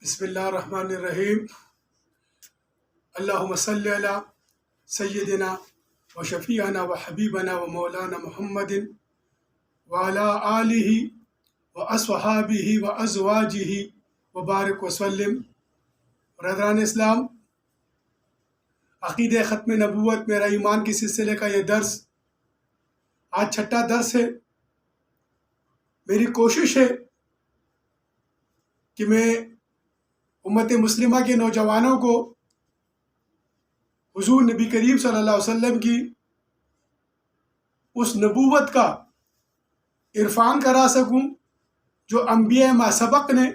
بسم اللہ الرحمن الرحیم۔ اللہم صلی علی سیدنا و شفیعنا و حبیبنا و مولانا محمد وعلی آلہ و اصحابہ و ازواجہ و بارک وسلم۔ برادران اسلام، عقیدہ ختم نبوت میرا ایمان کی سلسلے کا یہ درس آج چھٹا درس ہے۔ میری کوشش ہے کہ میں امت مسلمہ کے نوجوانوں کو حضور نبی کریم صلی اللہ علیہ وسلم کی اس نبوت کا عرفان کرا سکوں جو انبیاء ما سبق نے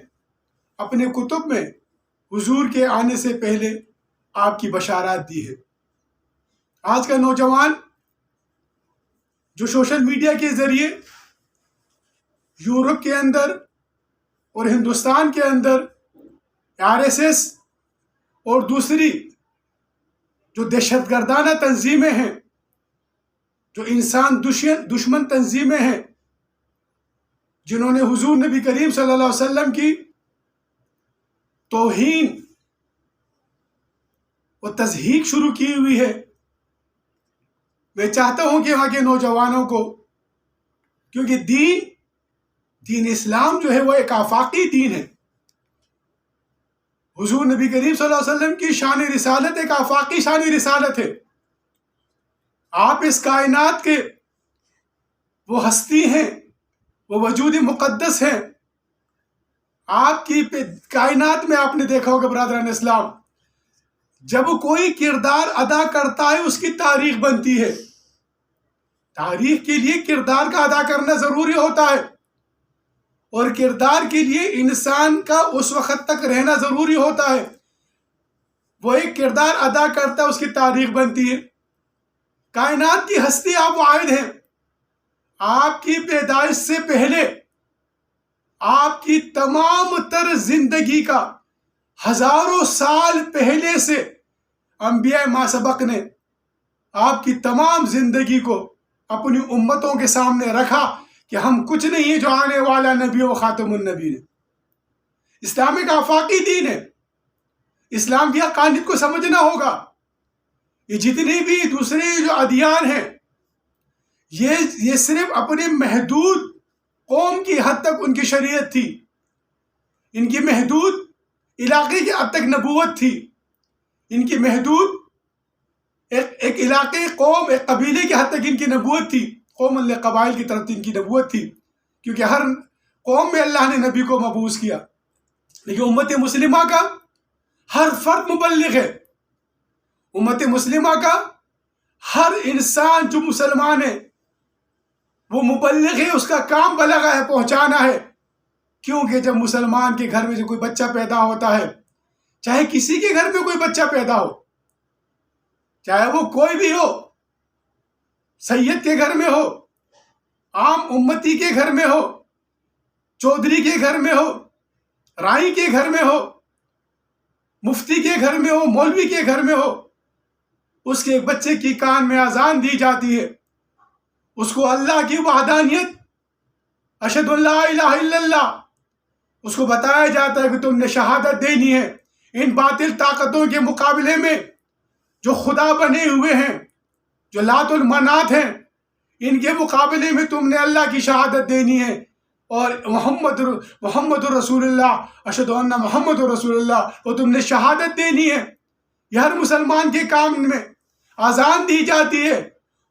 اپنے کتب میں حضور کے آنے سے پہلے آپ کی بشارات دی ہے۔ آج کا نوجوان جو سوشل میڈیا کے ذریعے یورپ کے اندر اور ہندوستان کے اندر RSS اور دوسری جو دہشت گردانہ تنظیمیں ہیں، جو انسان دشمن تنظیمیں ہیں، جنہوں نے حضور نبی کریم صلی اللہ علیہ وسلم کی توہین و تضحیق شروع کی ہوئی ہے، میں چاہتا ہوں کہ وہاں کے نوجوانوں کو، کیونکہ دین اسلام جو ہے وہ ایک آفاقی دین ہے۔ حضور نبی کریم صلی اللہ علیہ وسلم کی شان رسالت ایک آفاقی شان رسالت ہے۔ آپ اس کائنات کے وہ ہستی ہیں، وہ وجود مقدس ہیں۔ آپ کی کائنات میں آپ نے دیکھا ہوگا برادران اسلام، جب کوئی کردار ادا کرتا ہے اس کی تاریخ بنتی ہے۔ تاریخ کے لیے کردار کا ادا کرنا ضروری ہوتا ہے، اور کردار کے لیے انسان کا اس وقت تک رہنا ضروری ہوتا ہے۔ وہ ایک کردار ادا کرتا ہے، اس کی تاریخ بنتی ہے۔ کائنات کی ہستی آپ واحد ہیں۔ آپ کی پیدائش سے پہلے آپ کی تمام تر زندگی کا ہزاروں سال پہلے سے انبیاء ما سبق نے آپ کی تمام زندگی کو اپنی امتوں کے سامنے رکھا کہ ہم کچھ نہیں ہے جو آنے والا نبی و خاتم النبی ہے۔ اسلام ایک آفاقی دین ہے۔ اسلام کی حقانیت کو سمجھنا ہوگا۔ یہ جتنے بھی دوسرے جو ادیان ہیں، یہ صرف اپنے محدود قوم کی حد تک ان کی شریعت تھی، ان کی محدود علاقے کی حد تک نبوت تھی، ان کی محدود ایک علاقے، قوم، ایک قبیلے کی حد تک ان کی نبوت تھی۔ قوم قبائل کی طرف ان کی نبوت تھی، کیونکہ ہر قوم میں اللہ نے نبی کو مبعوث کیا۔ لیکن امت مسلمہ کا ہر فرد مبلغ ہے۔ امت مسلمہ کا ہر انسان جو مسلمان ہے وہ مبلغ ہے، اس کا کام بلغہ ہے، پہنچانا ہے۔ کیونکہ جب مسلمان کے گھر میں جو کوئی بچہ پیدا ہوتا ہے، چاہے کسی کے گھر میں کوئی بچہ پیدا ہو، چاہے وہ کوئی بھی ہو، سید کے گھر میں ہو، عام امتی کے گھر میں ہو، چودھری کے گھر میں ہو، رائی کے گھر میں ہو، مفتی کے گھر میں ہو، مولوی کے گھر میں ہو، اس کے بچے کی کان میں اذان دی جاتی ہے، اس کو اللہ کی وحدانیت، اشہد ان لا الہ الا اللہ، اس کو بتایا جاتا ہے کہ تم نے شہادت دینی ہے۔ ان باطل طاقتوں کے مقابلے میں جو خدا بنے ہوئے ہیں، جو لات المنات ہیں، ان کے مقابلے میں تم نے اللہ کی شہادت دینی ہے، اور محمد رسول اللہ، اشہد ان محمد رسول اللہ، وہ تم نے شہادت دینی ہے۔ یہ ہر مسلمان کے کام میں اذان دی جاتی ہے،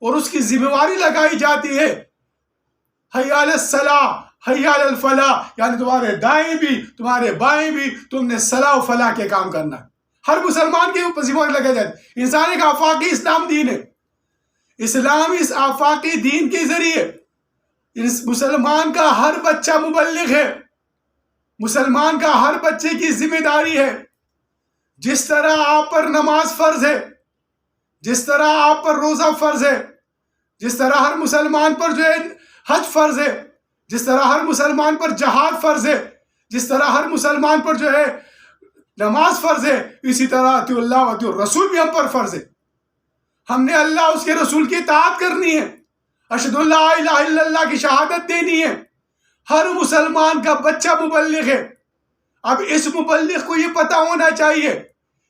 اور اس کی ذمہ داری لگائی جاتی ہے، حی علی الصلاۃ حی علی الفلاح، یعنی تمہارے دائیں بھی تمہارے بائیں بھی تم نے صلاح و فلاح کے کام کرنا ہے۔ ہر مسلمان کے اوپر ذمہ داری لگائی جاتی ہے۔ انسان ایک آفاقی اسلام دین ہے۔ اسلام اس آفاقی دین کے ذریعے مسلمان کا ہر بچہ مبلغ ہے۔ مسلمان کا ہر بچے کی ذمہ داری ہے۔ جس طرح آپ پر نماز فرض ہے، جس طرح آپ پر روزہ فرض ہے، جس طرح ہر مسلمان پر جو ہے حج فرض ہے، جس طرح ہر مسلمان پر جہاد فرض ہے، جس طرح ہر مسلمان پر جو ہے نماز فرض ہے، اسی طرح اطیعوا اللہ و اطیعوا الرسول بھی ہم پر فرض ہے۔ ہم نے اللہ اس کے رسول کی اطاعت کرنی ہے، اشہد ان لا الہ الا اللہ کی شہادت دینی ہے۔ ہر مسلمان کا بچہ مبلغ ہے۔ اب اس مبلغ کو یہ پتا ہونا چاہیے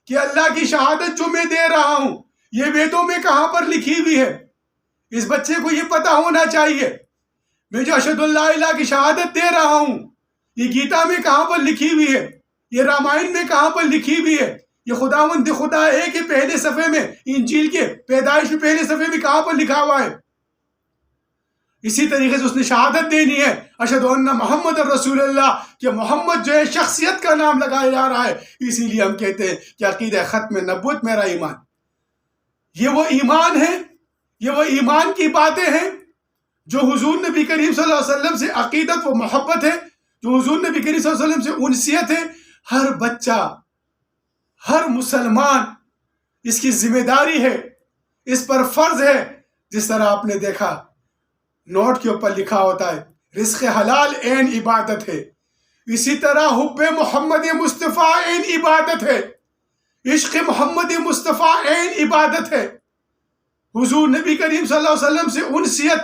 کہ اللہ کی شہادت جو میں دے رہا ہوں یہ ویدوں میں کہاں پر لکھی ہوئی ہے. اس بچے کو یہ پتا ہونا چاہیے میں جو اشہد اللہ الہ کی شہادت دے رہا ہوں یہ گیتا میں کہاں پر لکھی ہوئی ہے, یہ رامائن میں کہاں پر لکھی ہوئی ہے, یہ خداوند خدا ایک کے پہلے صفحے میں انجیل کے پیدائش میں پہلے صفحے میں کہاں پر لکھا ہوا ہے. اسی طریقے سے اس نے شہادت دینی ہے اشہد ان محمد رسول اللہ, کہ محمد جو ہے شخصیت کا نام لگایا جا رہا ہے. اسی لیے ہم کہتے ہیں کہ عقیدہ ختم نبوت میرا ایمان. یہ وہ ایمان ہے, یہ وہ ایمان کی باتیں ہیں جو حضور نبی کریم صلی اللہ علیہ وسلم سے عقیدت و محبت ہے, جو حضور نبی کریم صلی اللہ علیہ وسلم سے انسیت ہے. ہر بچہ, ہر مسلمان اس کی ذمہ داری ہے, اس پر فرض ہے. جس طرح آپ نے دیکھا نوٹ کے اوپر لکھا ہوتا ہے رزق حلال عین عبادت ہے, اسی طرح حب محمد مصطفیٰ عین عبادت ہے, عشق محمد مصطفیٰ عین عبادت ہے. حضور نبی کریم صلی اللہ علیہ وسلم سے انسیت,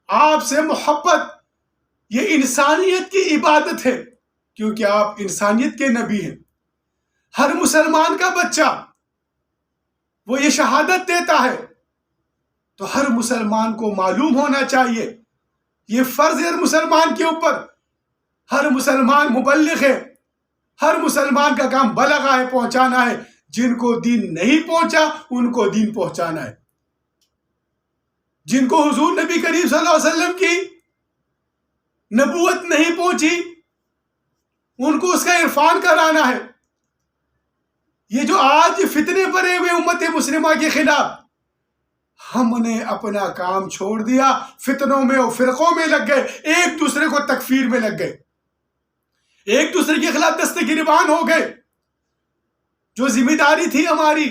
آپ سے محبت, یہ انسانیت کی عبادت ہے کیونکہ آپ انسانیت کے نبی ہیں. ہر مسلمان کا بچہ وہ یہ شہادت دیتا ہے تو ہر مسلمان کو معلوم ہونا چاہیے, یہ فرض ہے ہر مسلمان کے اوپر. ہر مسلمان مبلغ ہے, ہر مسلمان کا کام بلغہ ہے, پہنچانا ہے. جن کو دین نہیں پہنچا ان کو دین پہنچانا ہے. جن کو حضور نبی کریم صلی اللہ علیہ وسلم کی نبوت نہیں پہنچی ان کو اس کا عرفان کرانا ہے. یہ جو آج فتنے بھرے ہوئے امت مسلمہ کے خلاف, ہم نے اپنا کام چھوڑ دیا, فتنوں میں اور فرقوں میں لگ گئے, ایک دوسرے کو تکفیر میں لگ گئے, ایک دوسرے کے خلاف دست گریبان ہو گئے. جو ذمہ داری تھی ہماری,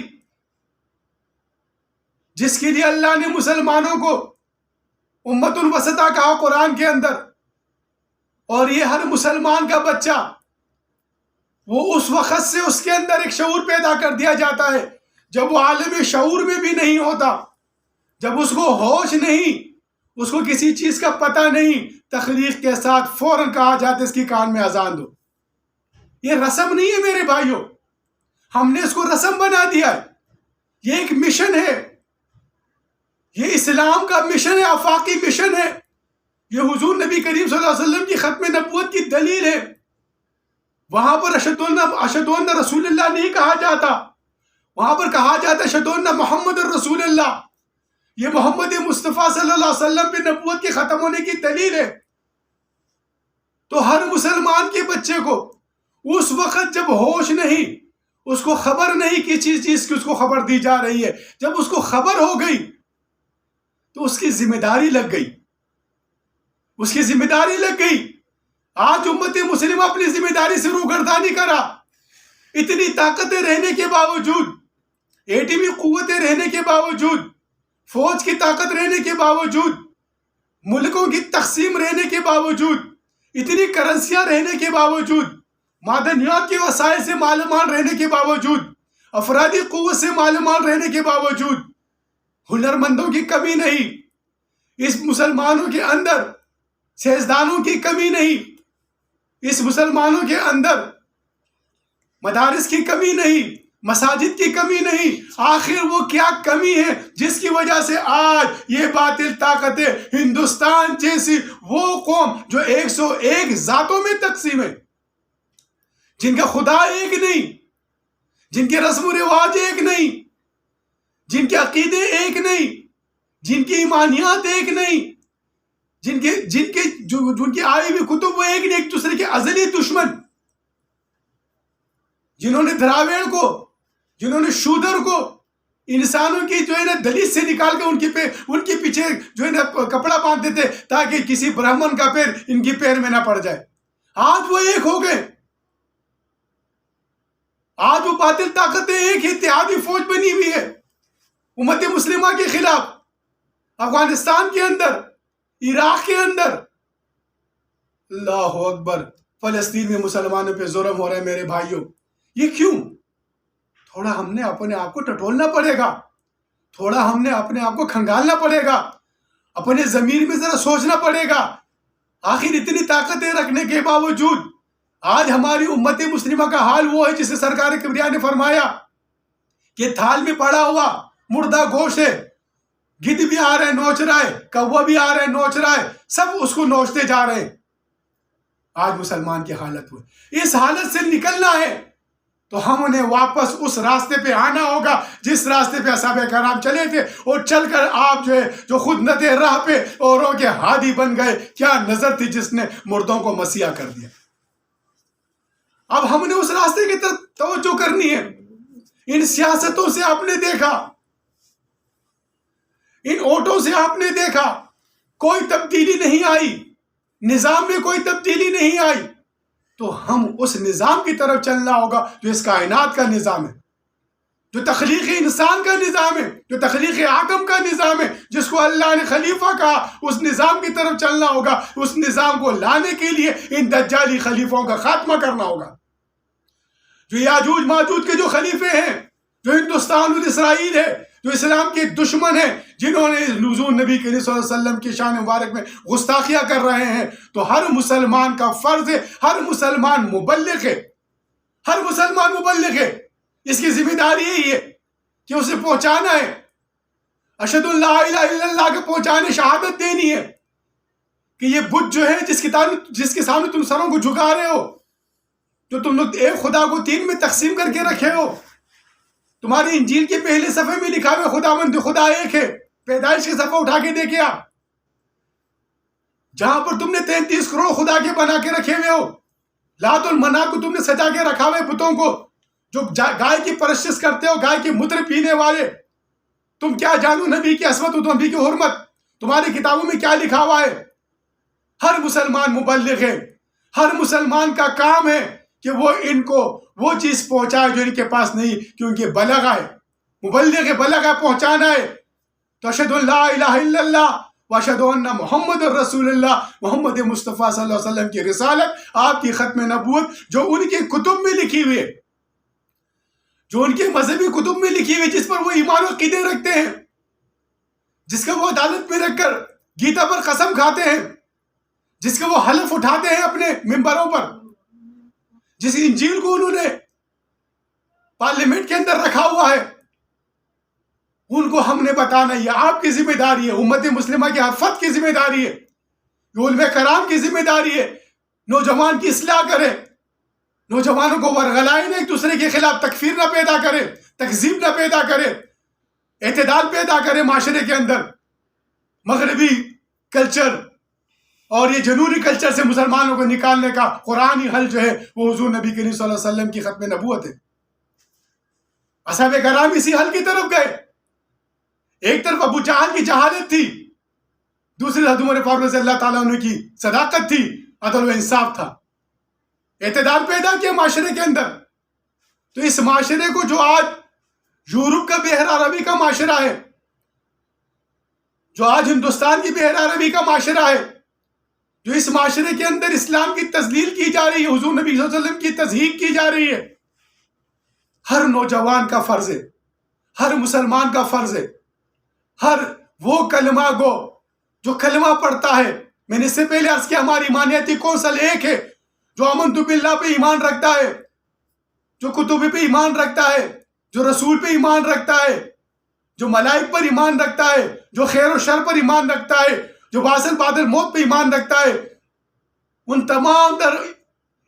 جس کے لیے اللہ نے مسلمانوں کو امت الوسطیٰ کہا قرآن کے اندر, اور یہ ہر مسلمان کا بچہ وہ اس وقت سے اس کے اندر ایک شعور پیدا کر دیا جاتا ہے جب وہ عالم شعور میں بھی نہیں ہوتا, جب اس کو ہوش نہیں, اس کو کسی چیز کا پتہ نہیں, تخلیق کے ساتھ فوراً کہا جاتا ہے اس کی کان میں اذان دو. یہ رسم نہیں ہے میرے بھائیوں, ہم نے اس کو رسم بنا دیا ہے. یہ ایک مشن ہے, یہ اسلام کا مشن ہے, آفاقی مشن ہے. یہ حضور نبی کریم صلی اللہ علیہ وسلم کی ختم نبوت کی دلیل ہے. وہاں پر اشہد ان رسول اللہ نہیں کہا جاتا, وہاں پر کہا جاتا اشہد ان محمد رسول اللہ. یہ محمد مصطفیٰ صلی اللہ علیہ وسلم پہ نبوت کے ختم ہونے کی دلیل ہے. تو ہر مسلمان کے بچے کو اس وقت جب ہوش نہیں, اس کو خبر نہیں کسی چیز کی اس کو خبر دی جا رہی ہے, جب اس کو خبر ہو گئی تو اس کی ذمہ داری لگ گئی, اس کی ذمہ داری لگ گئی. آج امت مسلمہ اپنی ذمہ داری سے روگردانی کرا. اتنی طاقتیں رہنے کے باوجود, ایٹمی قوتیں رہنے کے باوجود, فوج کی طاقت رہنے کے باوجود, ملکوں کی تقسیم رہنے کے باوجود, اتنی کرنسیاں رہنے کے باوجود, معدنیات کے وسائل سے مال مال رہنے کے باوجود, افرادی قوت سے مال مال رہنے کے باوجود, ہنرمندوں کی کمی نہیں اس مسلمانوں کے اندر, سیاستدانوں کی کمی نہیں اس مسلمانوں کے اندر, مدارس کی کمی نہیں, مساجد کی کمی نہیں. آخر وہ کیا کمی ہے جس کی وجہ سے آج یہ باطل طاقتیں ہندوستان جیسی وہ قوم جو 101 ذاتوں میں تقسیم ہے, جن کا خدا ایک نہیں, جن کے رسم و رواج ایک نہیں, جن کے عقیدے ایک نہیں, جن کی ایمانیات ایک نہیں, جن کی آئی ہوئی کتب وہ ایک نہیں, ایک دوسرے کے ازلی دشمن, جنہوں نے دراویڑ کو, جنہوں نے شودر کو, انسانوں کی جو ہے نا دلیت سے نکال کے ان کے پیچھے جو ہے نا کپڑا باندھتے تھے تاکہ کسی برہمن کا پیر ان کی پیر میں نہ پڑ جائے. آج وہ ایک ہو گئے, آج وہ باطل طاقتیں ایک اتحادی فوج بنی ہوئی ہے امت مسلمہ کے خلاف. افغانستان کے اندر, عراق کے اندر, اللہ اکبر, فلسطین میں مسلمانوں پہ ظلم ہو رہا ہے. میرے بھائیوں یہ کیوں؟ تھوڑا ہم نے اپنے آپ کو ٹٹولنا پڑے گا, تھوڑا ہم نے اپنے آپ کو کھنگالنا پڑے گا, اپنے ضمیر میں ذرا سوچنا پڑے گا. آخر اتنی طاقتیں رکھنے کے باوجود آج ہماری امت مسلمہ کا حال وہ ہے جسے سرکار کبریا نے فرمایا کہ تھال میں پڑا ہوا مردہ گوشت ہے، گدھ بھی آ رہا ہے نوچ رہا ہے، کوا بھی آ رہا ہے نوچ رہا ہے، سب اس کو نوچتے جا رہے ہیں۔ آج مسلمان کی حالت ہوئی، اس حالت سے نکلنا ہے تو ہم انہیں واپس اس راستے پہ آنا ہوگا جس راستے پہ اصحاب کرام چلے تھے، اور چل کر آپ جو خود نتے راہ پہ اوروں کے ہادی بن گئے۔ کیا نظر تھی جس نے مردوں کو مسیح کر دیا۔ اب ہم نے اس راستے کی طرف توجہ کرنی ہے۔ ان سیاستوں سے آپ نے دیکھا، ان ووٹوں سے آپ نے دیکھا، کوئی تبدیلی نہیں آئی، نظام میں کوئی تبدیلی نہیں آئی، تو ہم اس نظام کی طرف چلنا ہوگا جو اس کائنات کا نظام ہے، جو تخلیق انسان کا نظام ہے، جو تخلیق آدم کا نظام ہے، جس کو اللہ نے خلیفہ کہا، اس نظام کی طرف چلنا ہوگا۔ اس نظام کو لانے کے لیے ان دجالی خلیفوں کا خاتمہ کرنا ہوگا۔ جو یاجوج ماجوج کے جو خلیفے ہیں، جو ہندوستان اور اسرائیل ہے، جو اسلام کے دشمن ہیں، جنہوں نے حضور نبی کریم صلی اللہ علیہ وسلم کی شان مبارک میں گستاخیاں کر رہے ہیں، تو ہر مسلمان کا فرض ہے، ہر مسلمان مبلغ ہے، ہر مسلمان مبلغ ہے۔ اس کی ذمہ داری یہی ہے کہ اسے پہنچانا ہے، اشہد ان لا الہ الا اللہ کے پہنچانے، شہادت دینی ہے کہ یہ بت جو ہے جس کے سامنے تم سروں کو جھکا رہے ہو، جو تم لوگ ایک خدا کو تین میں تقسیم کر کے رکھے ہو، تمہاری انجیل کے پہلے صفحے میں لکھا ہوا خداوند خدا ایک ہے، پیدائش کے صفحہ اٹھا کے دیکھے آپ، جہاں پر تم نے 33 کروڑ خدا کے بنا کے رکھے ہوئے ہو، لات المنات کو تم نے سجا کے رکھا ہوئے بتوں کو، جو گائے کی پرستش کرتے ہو، گائے کی مدر پینے والے، تم کیا جانو نبی کی عصمت و نبی کی حرمت، تمہاری کتابوں میں کیا لکھا ہوا ہے؟ ہر مسلمان مبلغ ہے، ہر مسلمان کا کام ہے کہ وہ ان کو وہ چیز پہنچائے جو ان کے پاس نہیں، کیونکہ بلغ ہے، مبلغ بلغ ہے، پہنچانا ہے۔ تو اشہد ان لا الہ الا اللہ واشہد ان محمد رسول اللہ، محمد مصطفیٰ صلی اللہ علیہ وسلم کی رسالت، آپ کی ختم نبوت جو ان کے کتب میں لکھی ہوئی ہے، جو ان کے مذہبی کتب میں لکھی ہوئی، جس پر وہ ایمان و عقیدے رکھتے ہیں، جس کا وہ عدالت میں رکھ کر گیتا پر قسم کھاتے ہیں، جس کا وہ حلف اٹھاتے ہیں اپنے ممبروں پر، جس انجیل کو انہوں نے پارلیمنٹ کے اندر رکھا ہوا ہے، ان کو ہم نے بتانا، یہ آپ کی ذمہ داری ہے، امت مسلمہ کی ہر فرد کی ذمہ داری ہے، یہ علماء کرام کی ذمہ داری ہے۔ نوجوان کی اصلاح کرے، نوجوانوں کو ورغلائیں نہ، ایک دوسرے کے خلاف تکفیر نہ پیدا کرے، تکذیب نہ پیدا کرے، اعتدال پیدا کرے معاشرے کے اندر۔ مغربی کلچر اور یہ جنوبی کلچر سے مسلمانوں کو نکالنے کا قرآنی حل جو ہے وہ حضور نبی کریم صلی اللہ علیہ وسلم کی ختم نبوت ہے۔ اصحاب کرام اسی حل کی طرف گئے۔ ایک طرف ابو جہل کی جہالت تھی، دوسری طرف عمر فاروق رضی اللہ تعالیٰ عنہ کی صداقت تھی، عدل و انصاف تھا، اعتدال پیدا کیا معاشرے کے اندر۔ تو اس معاشرے کو جو آج یورپ کا بحر عربی کا معاشرہ ہے، جو آج ہندوستان کی بحر عربی کا معاشرہ ہے، جو اس معاشرے کے اندر اسلام کی تذلیل کی جا رہی ہے، حضور نبی صلی اللہ علیہ وسلم کی تضحیق کی جا رہی ہے، ہر نوجوان کا فرض ہے، ہر مسلمان کا فرض ہے، ہر وہ کلمہ گو جو کلمہ پڑھتا ہے۔ میں نے اس سے پہلے عرض کیا، ہماری ایمانیتی کونسل ایک ہے، جو آمنت باللہ پہ ایمان رکھتا ہے، جو کتب پہ ایمان رکھتا ہے، جو رسول پہ ایمان رکھتا ہے، جو ملائک پر ایمان رکھتا ہے، جو خیر و شر پر ایمان رکھتا ہے، جو باسل بعد الموت پہ ایمان رکھتا ہے۔ ان تمام در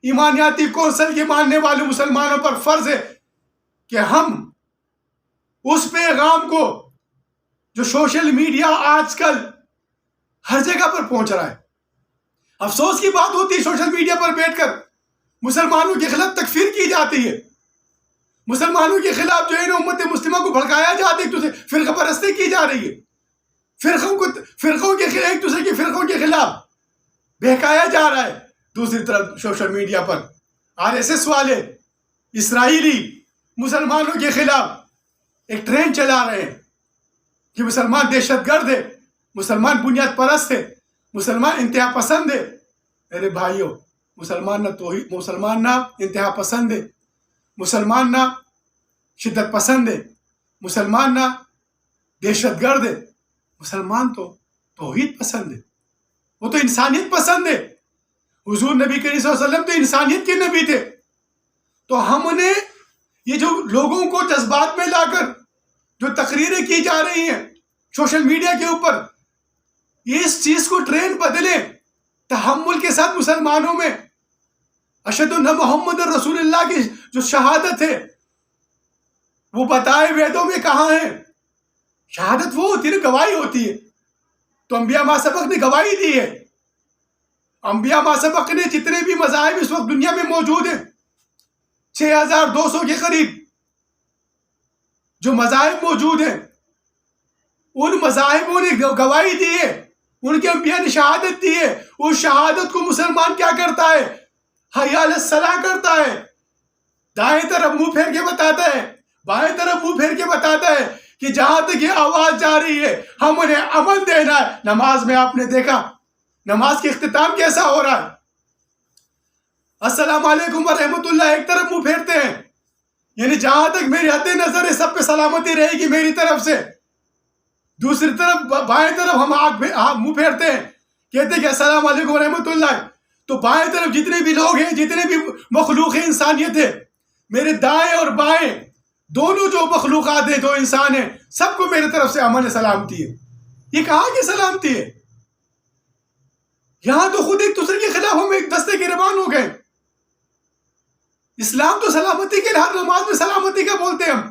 ایمانیاتی کونسل کے ماننے والے مسلمانوں پر فرض ہے کہ ہم اس پیغام کو جو سوشل میڈیا آج کل ہر جگہ پر پہنچ رہا ہے، افسوس کی بات ہوتی ہے سوشل میڈیا پر بیٹھ کر مسلمانوں کے خلاف تکفیر کی جاتی ہے، مسلمانوں کے خلاف جو ہے نا امت مسلمہ کو بھڑکایا جاتا ہے، ایک دوسرے فرقہ پرستی کی جا رہی ہے، فرقوں کے خلاف، ایک دوسرے کے فرقوں کے خلاف بہکایا جا رہا ہے۔ دوسری طرف سوشل میڈیا پر RSS والے اسرائیلی مسلمانوں کے خلاف ایک ٹرین چلا رہے ہیں کہ مسلمان دہشت گرد ہے، مسلمان بنیاد پرست ہے، مسلمان انتہا پسند ہے۔ میرے بھائیوں، مسلمان نہ انتہا پسند ہے، مسلمان نہ شدت پسند ہے، مسلمان نہ دہشت گرد ہے، مسلمان تو توحید پسند ہے، وہ تو انسانیت پسند ہے، حضور نبی کریم صلی اللہ علیہ وسلم تو انسانیت کے نبی تھے. تو ہم نے یہ جو لوگوں کو جذبات میں لا کر جو تقریریں کی جا رہی ہیں سوشل میڈیا کے اوپر، یہ اس چیز کو ٹرینڈ بدلے تحمل کے ساتھ مسلمانوں میں. اشہد ان محمد رسول اللہ کی جو شہادت ہے وہ بتائے ویدوں میں کہاں ہے. شہادت وہ ہوتی ہے، گواہی ہوتی ہے. تو انبیاء ما سبق نے گواہی دی ہے. انبیاء ما سبق نے جتنے بھی مذاہب اس وقت دنیا میں موجود ہیں 6200 کے قریب جو مذاہب موجود ہیں، ان مذاہبوں نے گواہی دی ہے، ان کے انبیاء نے شہادت دی ہے. اس شہادت کو مسلمان کیا کرتا ہے؟ حی علی الصلاۃ کرتا ہے. دائیں طرف منہ پھیر کے بتاتا ہے، بائیں طرف منہ پھیر کے بتاتا ہے کہ جہاں تک یہ آواز جا رہی ہے ہم انہیں امن دینا ہے. نماز میں آپ نے دیکھا نماز کے اختتام کیسا ہو رہا ہے؟ السلام علیکم ورحمۃ اللہ ایک طرف منہ پھیرتے ہیں، یعنی جہاں تک میری حد نظر ہے سب پہ سلامتی رہے گی میری طرف سے. دوسری طرف بائیں طرف ہم منہ پھیرتے ہیں، کہتے ہیں کہ السلام علیکم ورحمۃ اللہ. تو بائیں طرف جتنے بھی لوگ ہیں، جتنے بھی مخلوق ہیں، انسانیت ہے، میرے دائیں اور بائیں دونوں جو مخلوقات ہیں، جو انسان ہیں، سب کو میرے طرف سے امن سلامتی ہے. یہ کہاں کی سلامتی ہے؟ یہاں تو خود ایک دوسرے کے خلاف ہم ایک دستے گریبان ہو گئے. اسلام تو سلامتی کے، ہر نماز میں سلامتی کا بولتے ہیں ہم.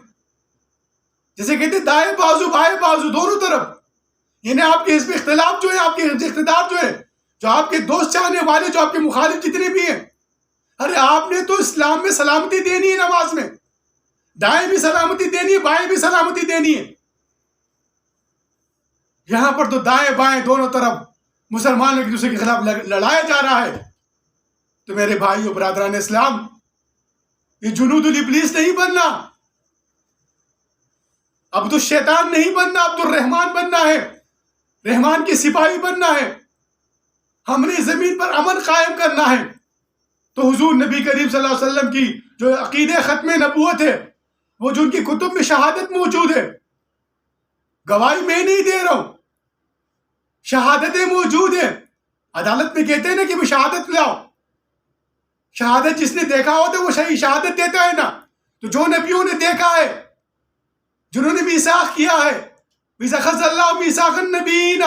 جیسے کہتے ہیں دائیں بازو بائیں بازو دونوں طرف، یعنی آپ کے اس میں اختلاف جو ہے، آپ کے اقتدار جو ہے، جو آپ کے دوست چاہنے والے، جو آپ کے مخالف جتنے بھی ہیں، ارے آپ نے تو اسلام میں سلامتی دینی ہے. نماز میں دائیں بھی سلامتی دینی ہے، بائیں بھی سلامتی دینی ہے. یہاں پر تو دائیں بائیں دونوں طرف مسلمانوں ایک دوسرے کے خلاف لڑایا جا رہا ہے. تو میرے بھائیو برادران اسلام، یہ جنود الابلیس نہیں بننا، عبد الشیطان نہیں بننا، عبد الرحمان بننا ہے، رحمان کے سپاہی بننا ہے. ہم نے زمین پر امن قائم کرنا ہے. تو حضور نبی کریم صلی اللہ علیہ وسلم کی جو عقیدہ ختم نبوت ہے، وہ جو ان کی کتب میں شہادت موجود ہے، گواہی میں نہیں دے رہا ہوں، شہادتیں موجود ہیں. عدالت میں کہتے ہیں نا کہ وہ شہادت لاؤ. شہادت جس نے دیکھا ہوتا ہے وہ صحیح شہادت دیتا ہے نا. تو جو نبیوں نے دیکھا ہے، جنہوں نے میثاق کیا ہے، وَإِذَا اللَّهُ مِيثَاقَ النَّبِيِّينَ،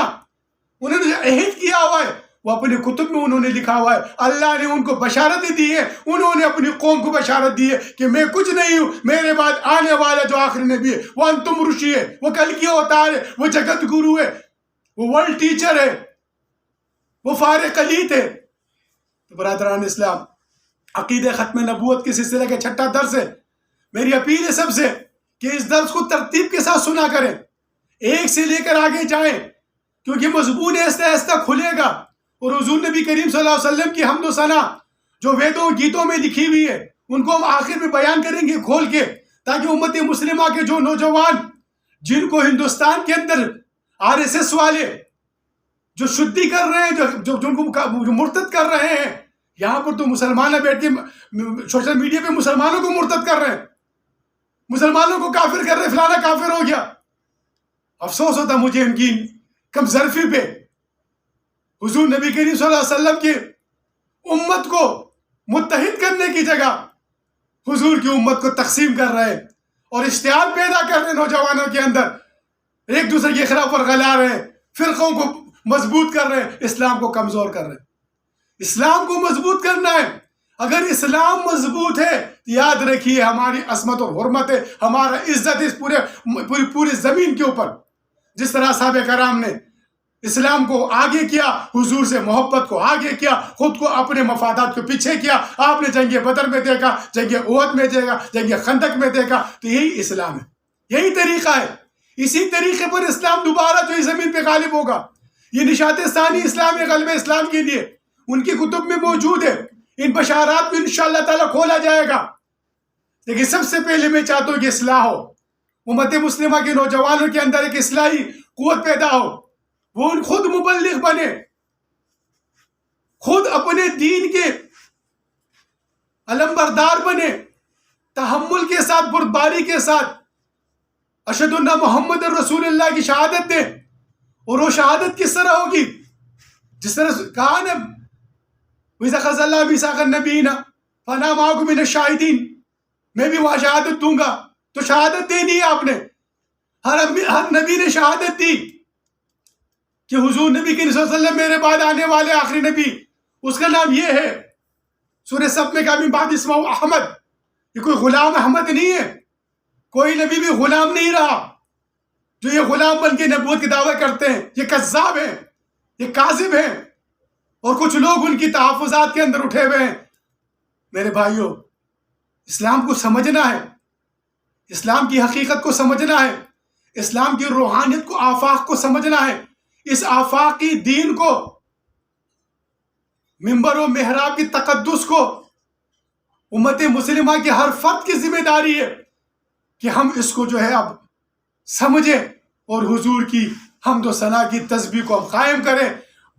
انہوں نے جو عہد کیا ہوا ہے وہ اپنے کتب میں انہوں نے لکھا ہوا ہے. اللہ نے ان کو بشارت دی ہے، انہوں نے اپنی قوم کو بشارت دی ہے کہ میں کچھ نہیں ہوں، میرے بعد آنے والا جو آخری نبی ہے وہ انتم رشی ہے، وہ کل کی اوتار ہے، وہ جگت گرو ہے، وہ ورلڈ ٹیچر ہے، وہ فارق قلیت ہے. تو برادران اسلام، عقیدہ ختم نبوت کے سلسلے کا 6واں درس ہے. میری اپیل ہے سب سے کہ اس درس کو ترتیب کے ساتھ سنا کریں، ایک سے لے کر آگے جائیں، کیونکہ مضمون آہستہ آہستہ کھلے گا. اور حضور نبی کریم صلی اللہ علیہ وسلم کی حمد و ثنا جو ویدوں گیتوں میں لکھی ہوئی ہے، ان کو ہم آخر میں بیان کریں گے کھول کے، تاکہ امت مسلمہ کے جو نوجوان جن کو ہندوستان کے اندر RSS والے جو شدی کر رہے ہیں، جو مرتد کر رہے ہیں، یہاں پر تو مسلمان بیٹھ کے سوشل میڈیا پہ مسلمانوں کو مرتد کر رہے ہیں، مسلمانوں کو کافر کر رہے ہیں، فلانا کافر ہو گیا. افسوس ہوتا مجھے ان کی کم ظرفی پہ. حضور نبی کریم صلی اللہ علیہ وسلم کی امت کو متحد کرنے کی جگہ حضور کی امت کو تقسیم کر رہے ہیں اور اشتعال پیدا کر رہے ہیں نوجوانوں کے اندر، ایک دوسرے کے خلاف ورغلا رہے ہیں، فرقوں کو مضبوط کر رہے ہیں، اسلام کو کمزور کر رہے ہیں. اسلام کو مضبوط کرنا ہے. اگر اسلام مضبوط ہے تو یاد رکھیے ہماری عصمت اور حرمت ہے، ہمارا عزت اس پوری زمین کے اوپر. جس طرح صحابہ کرام نے اسلام کو آگے کیا، حضور سے محبت کو آگے کیا، خود کو اپنے مفادات کو پیچھے کیا. آپ نے جنگ بدر میں دیکھا، جنگ احد میں دیکھا، جنگ خندق میں دیکھا. تو یہی اسلام ہے، یہی طریقہ ہے. اسی طریقے پر اسلام دوبارہ جو اس زمین پہ غالب ہوگا. یہ نشاط ثانی اسلام ہے، غلبہ اسلام کے لیے ان کی کتب میں موجود ہے. ان بشارات کو انشاءاللہ تعالیٰ کھولا جائے گا. لیکن سب سے پہلے میں چاہتا ہوں کہ اصلاح ہو، امت مسلمہ کے نوجوانوں کے اندر ایک اصلاحی قوت پیدا ہو، وہ خود مبلغ بنے، خود اپنے دین کے علمبردار بنے، تحمل کے ساتھ، بردباری کے ساتھ اشہد ان محمد رسول اللہ کی شہادت دیں. اور وہ شہادت کس طرح ہوگی؟ جس طرح کہا نا وَإِذَا أَخَذَ اللَّهُ مِيثَاقَ النَّبِيِّينَ فَأَنَا مَعَكُم مِّنَ الشَّاهِدِينَ، میں بھی وہاں شہادت دوں گا. تو شہادت دینی ہے آپ نے. ہر نبی نے شہادت دی کہ حضور نبی کریم صلی اللہ علیہ وسلم میرے بعد آنے والے آخری نبی، اس کا نام یہ ہے. سورہ سب میں کہا من بعد اسمہ احمد. یہ کوئی غلام احمد نہیں ہے. کوئی نبی بھی غلام نہیں رہا. جو یہ غلام بن کے نبوت کی دعویٰ کرتے ہیں یہ کذاب ہیں، یہ کاذب ہیں، اور کچھ لوگ ان کی تحفظات کے اندر اٹھے ہوئے ہیں. میرے بھائیوں، اسلام کو سمجھنا ہے، اسلام کی حقیقت کو سمجھنا ہے، اسلام کی روحانیت کو، آفاق کو سمجھنا ہے. اس آفاقی دین کو، منبر و محراب کی تقدس کو امت مسلمہ کے ہر فرد کی ذمہ داری ہے کہ ہم اس کو جو ہے اب سمجھیں اور حضور کی حمد و ثنا کی تسبیح کو ہم قائم کریں.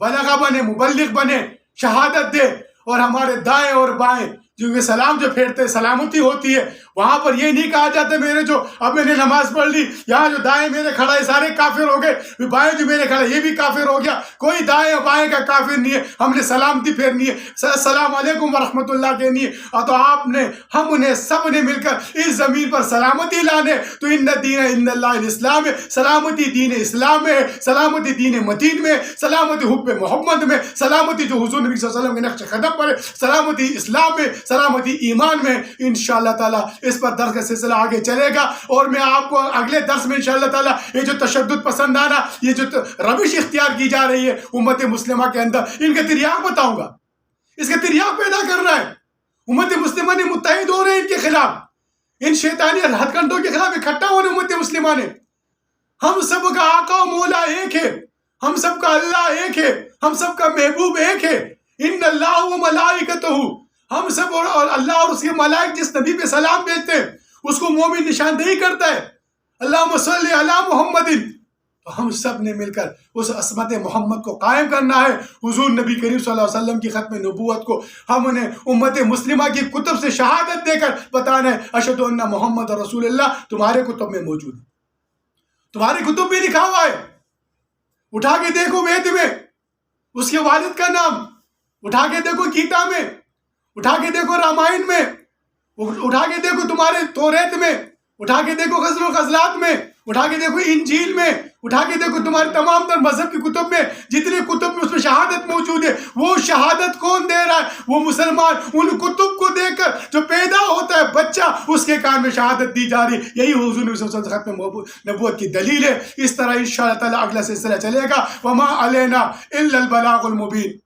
بلغہ بنے، مبلغ بنے، شہادت دے، اور ہمارے دائیں اور بائیں جو یہ سلام جو پھیرتے سلامتی ہوتی ہے، وہاں پر یہ نہیں کہا جاتا میرے جو اب میں نے نماز پڑھ لی، یہاں جو دائیں میرے کھڑا ہے سارے کافر ہو گئے، بائیں جو میرے کھڑا ہے یہ بھی کافر ہو گیا. کوئی دائیں اور بائیں کا کافر نہیں ہے. ہم نے سلامتی پھیرنی ہے، السلام علیکم ورحمۃ اللہ کہنی ہے. اور تو آپ نے، ہم نے، سب نے مل کر اس زمین پر سلامتی لانے. تو ان الدین عند اللہ الاسلام ہے. سلامتی دین اسلام میں ہے، سلامتی دین مدین میں، سلامتی حب محمد میں، سلامتی جو حضور نبی صلی اللہ علیہ وسلم کے نقش قدم پر ہے، سلامتی اسلام میں، سلامتی ایمان میں. انشاءاللہ تعالیٰ اس پر درس کا سلسلہ آگے چلے گا، اور میں آپ کو اگلے درس میں انشاءاللہ تعالیٰ یہ جو تشدد پسندانہ، یہ جو روش اختیار کی جا رہی ہے امت مسلمہ کے اندر، ان کا تریاق بتاؤں گا. اس کا تریاق پیدا کرنا ہے. امت مسلمہ نے متحد ہو رہے ہیں ان کے خلاف، ان شیطانی ہتھ کنڈوں کے خلاف اکٹھا ہونے امت مسلمہ نے. ہم سب کا آقا و مولا ایک ہے، ہم سب کا اللہ ایک ہے، ہم سب کا محبوب ایک ہے. ان اللہ و ملائکتہ، ہم سب اور اللہ اور اس کے ملائک جس نبی پہ سلام بھیجتے ہیں اس کو مومن نشاندہی کرتا ہے، اللہم صلی علی محمد. تو ہم سب نے مل کر اس عصمت محمد کو قائم کرنا ہے. حضور نبی کریم صلی اللہ علیہ وسلم کی ختم نبوت کو ہم نے امت مسلمہ کی کتب سے شہادت دے کر بتانا ہے اشہد ان محمد رسول اللہ. تمہارے کتب میں موجود ہے، تمہاری کتب میں لکھا ہوا ہے. اٹھا کے دیکھو وید میں اس کے والد کا نام، اٹھا کے دیکھو گیتا میں، اٹھا کے دیکھو رامائن میں، اٹھا کے دیکھو تمہارے توریت میں، اٹھا کے دیکھو غزل و غزلات میں، اٹھا کے دیکھو انجیل میں، اٹھا کے دیکھو تمہارے تمام تر مذہب کی کتب میں، جتنے کتب میں اس میں شہادت موجود ہے. وہ شہادت کون دے رہا ہے؟ وہ مسلمان ان کتب کو دے کر جو پیدا ہوتا ہے بچہ، اس کے کان میں شہادت دی جا رہی. یہی حضور نبی صلی اللہ علیہ وسلم ختم نبوت کی دلیل ہے. اس طرح انشاءاللہ تعالی اگلا سلسلہ چلے گا. وما علینا الا البلاغ المبین.